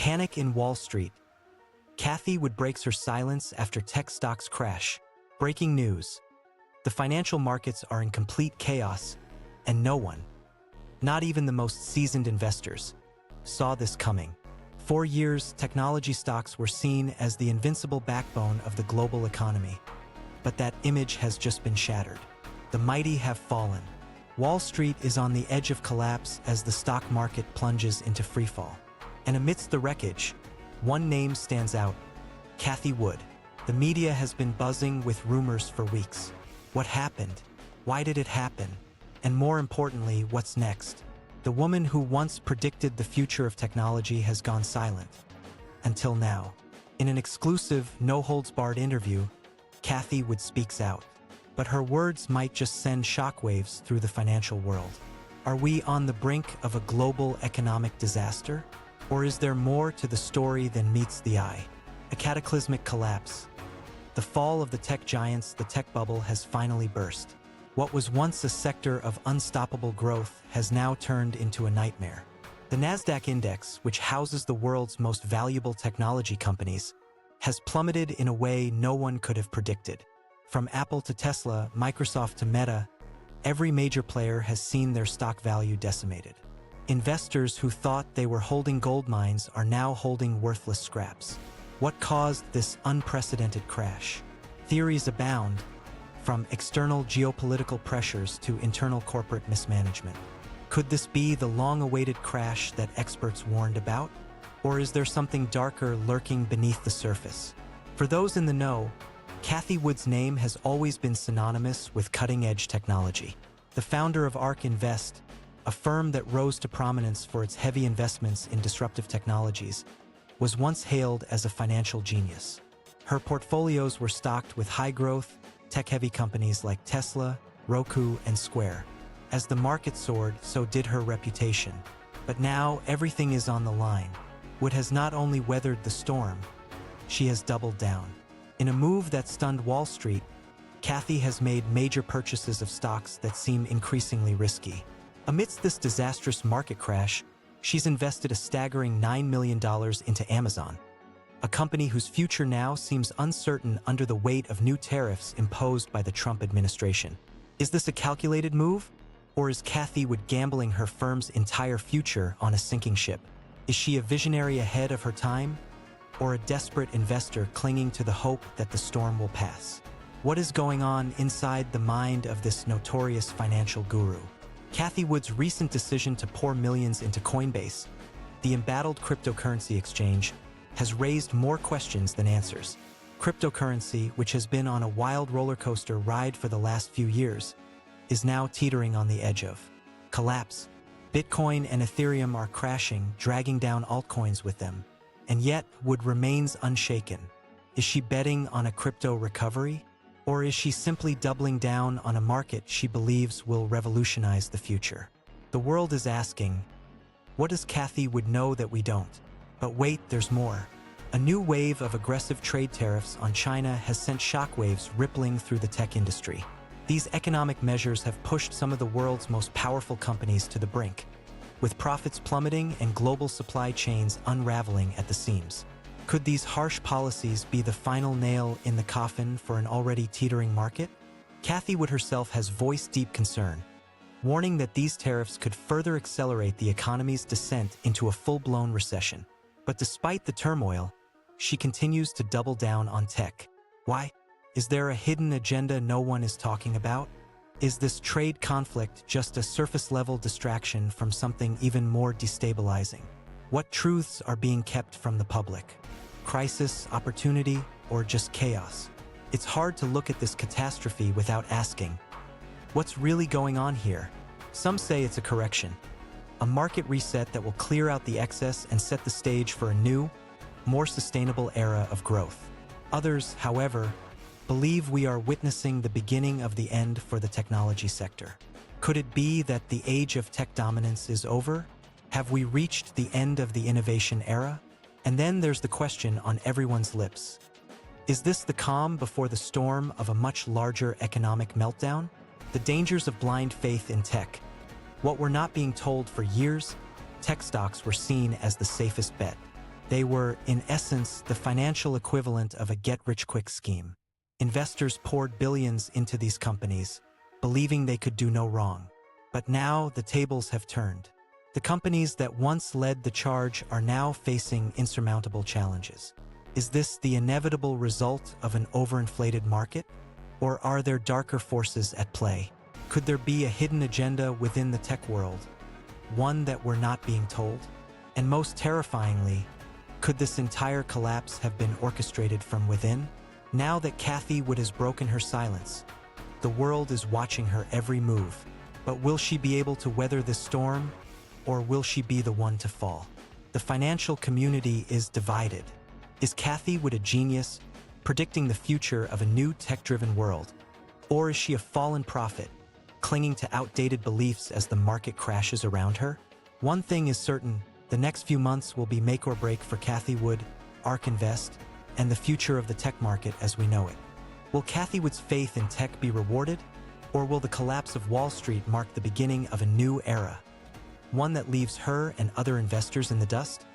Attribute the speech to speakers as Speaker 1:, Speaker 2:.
Speaker 1: Panic in Wall Street. Cathie Wood breaks her silence after tech stocks crash. Breaking news. The financial markets are in complete chaos, and no one, not even the most seasoned investors, saw this coming. For years, technology stocks were seen as the invincible backbone of the global economy. But that image has just been shattered. The mighty have fallen. Wall Street is on the edge of collapse as the stock market plunges into freefall. And amidst the wreckage, one name stands out: Cathie Wood. The media has been buzzing with rumors for weeks. What happened? Why did it happen? And more importantly, what's next? The woman who once predicted the future of technology has gone silent. Until now. In an exclusive, no-holds-barred interview, Cathie Wood speaks out. But her words might just send shockwaves through the financial world. Are we on the brink of a global economic disaster? Or is there more to the story than meets the eye? A cataclysmic collapse. The fall of the tech giants, the tech bubble, has finally burst. What was once a sector of unstoppable growth has now turned into a nightmare. The Nasdaq index, which houses the world's most valuable technology companies, has plummeted in a way no one could have predicted. From Apple to Tesla, Microsoft to Meta, every major player has seen their stock value decimated. Investors who thought they were holding gold mines are now holding worthless scraps. What caused this unprecedented crash? Theories abound, from external geopolitical pressures to internal corporate mismanagement. Could this be the long-awaited crash that experts warned about? Or is there something darker lurking beneath the surface? For those in the know, Cathie Wood's name has always been synonymous with cutting-edge technology. The founder of ARK Invest, a firm that rose to prominence for its heavy investments in disruptive technologies, was once hailed as a financial genius. Her portfolios were stocked with high-growth, tech-heavy companies like Tesla, Roku, and Square. As the market soared, so did her reputation. But now, everything is on the line. Wood has not only weathered the storm, she has doubled down. In a move that stunned Wall Street, Cathie has made major purchases of stocks that seem increasingly risky. Amidst this disastrous market crash, she's invested a staggering $9 million into Amazon, a company whose future now seems uncertain under the weight of new tariffs imposed by the Trump administration. Is this a calculated move? Or is Cathie Wood gambling her firm's entire future on a sinking ship? Is she a visionary ahead of her time? Or a desperate investor clinging to the hope that the storm will pass? What is going on inside the mind of this notorious financial guru? Cathie Wood's recent decision to pour millions into Coinbase, the embattled cryptocurrency exchange, has raised more questions than answers. Cryptocurrency, which has been on a wild roller coaster ride for the last few years, is now teetering on the edge of collapse. Bitcoin and Ethereum are crashing, dragging down altcoins with them. And yet, Wood remains unshaken. Is she betting on a crypto recovery? Or is she simply doubling down on a market she believes will revolutionize the future? The world is asking, what does Cathie Wood know that we don't? But wait, there's more. A new wave of aggressive trade tariffs on China has sent shockwaves rippling through the tech industry. These economic measures have pushed some of the world's most powerful companies to the brink, with profits plummeting and global supply chains unraveling at the seams. Could these harsh policies be the final nail in the coffin for an already teetering market? Cathie Wood herself has voiced deep concern, warning that these tariffs could further accelerate the economy's descent into a full-blown recession. But despite the turmoil, she continues to double down on tech. Why? Is there a hidden agenda no one is talking about? Is this trade conflict just a surface-level distraction from something even more destabilizing? What truths are being kept from the public? Crisis, opportunity, or just chaos? It's hard to look at this catastrophe without asking, what's really going on here? Some say it's a correction, a market reset that will clear out the excess and set the stage for a new, more sustainable era of growth. Others, however, believe we are witnessing the beginning of the end for the technology sector. Could it be that the age of tech dominance is over? Have we reached the end of the innovation era? And then there's the question on everyone's lips. Is this the calm before the storm of a much larger economic meltdown? The dangers of blind faith in tech. What we're not being told for years, tech stocks were seen as the safest bet. They were, in essence, the financial equivalent of a get-rich-quick scheme. Investors poured billions into these companies, believing they could do no wrong. But now the tables have turned. The companies that once led the charge are now facing insurmountable challenges. Is this the inevitable result of an overinflated market? Or are there darker forces at play? Could there be a hidden agenda within the tech world? One that we're not being told? And most terrifyingly, could this entire collapse have been orchestrated from within? Now that Cathie Wood has broken her silence, the world is watching her every move. But will she be able to weather this storm, or will she be the one to fall? The financial community is divided. Is Cathie Wood a genius, predicting the future of a new tech-driven world? Or is she a fallen prophet, clinging to outdated beliefs as the market crashes around her? One thing is certain, the next few months will be make or break for Cathie Wood, ARK Invest, and the future of the tech market as we know it. Will Cathie Wood's faith in tech be rewarded, or will the collapse of Wall Street mark the beginning of a new era? One that leaves her and other investors in the dust?